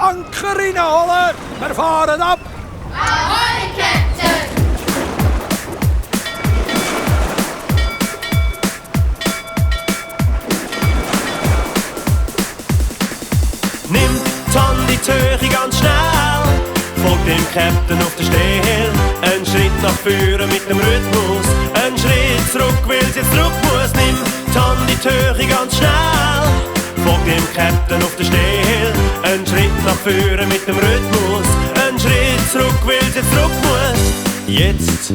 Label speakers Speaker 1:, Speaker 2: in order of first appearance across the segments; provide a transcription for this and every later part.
Speaker 1: Anker reinholen. Wir fahren ab.
Speaker 2: Ahoi, Captain!
Speaker 3: Nimm die Hand in die Höhe ganz schnell, folg dem Captain auf der Stelle. Ein Schritt nach vorne mit dem Rhythmus, ein Schritt zurück, weil es jetzt zurück muss. Nimm die Hand in die Höhe ganz schnell, folg dem Captain auf der Stelle. Ein Schritt nach vorne mit dem Rhythmus, ein Schritt zurück, weil es jetzt zurück muss. Jetzt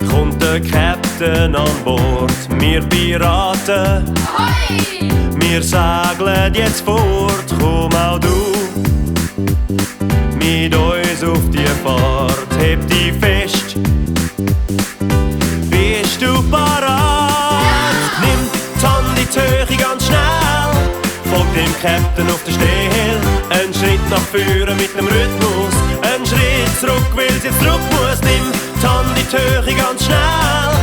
Speaker 3: kommt der Captain an Bord, wir Piraten.
Speaker 2: Ahoi!
Speaker 3: Wir segeln jetzt fort, komm auch du mit uns auf die Fahrt, heb dich fest. Bist du parat? Nimm die Hand in die Höhe ganz schnell, folg dem Captain auf der Stelle. Ein Schritt nach vorne mit dem Rhythmus, ein Schritt zurück, weil es jetzt zurück muss. Nimm die Hand in die Höhe ganz schnell,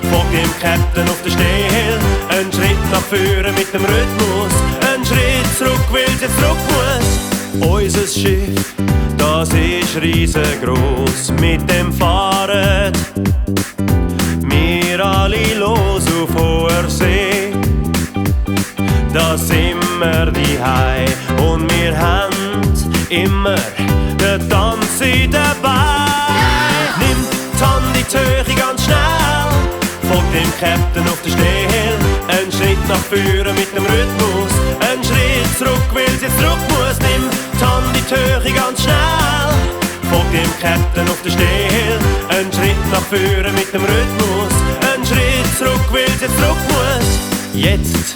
Speaker 3: folg dem Captain auf der Stelle. Ein Schritt nach vorne mit dem Rhythmus, ein Schritt zurück, weil es jetzt zurück muss. Unser Schiff, das ist riesengroß, mit dem fahren wir alle los auf hoher See. Da sind wir daheim und wir haben immer den Tanz dabei. Nimm die Hand in die Höhe ganz schnell, folg dem Captain auf der Stelle. Ein Schritt nach vorne mit dem Rhythmus, ein Schritt zurück, weil es jetzt zurück muss. Nimm die Hand in die Höhe ganz schnell, folg dem Captain auf der Stelle. Ein Schritt nach vorne mit dem Rhythmus, ein Schritt zurück, weil es jetzt zurück muss. Jetzt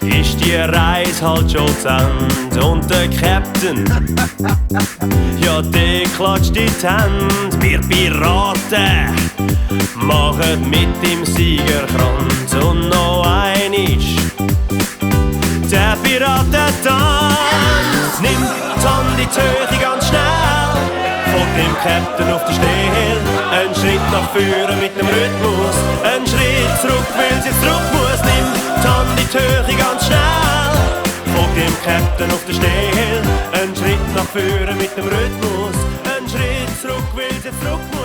Speaker 3: ist die Reise halt schon zu Ende und der Captain, ja, der klatscht in die Hände. Wir Piraten machen mit dem Siegerkranz und noch einisch der Piratentanz. Nimm die Hand in die Höhe ganz schnell, folg dem Captain auf der Stelle. Ein Schritt nach vorne mit dem Rhythmus, ein Schritt zurück, weil es jetzt zurück muss. Nimm die Hand in die Höhe ganz schnell, folg dem Captain auf der Stelle. Ein Schritt nach vorne mit dem Rhythmus, ein Schritt zurück, weil es jetzt zurück muss.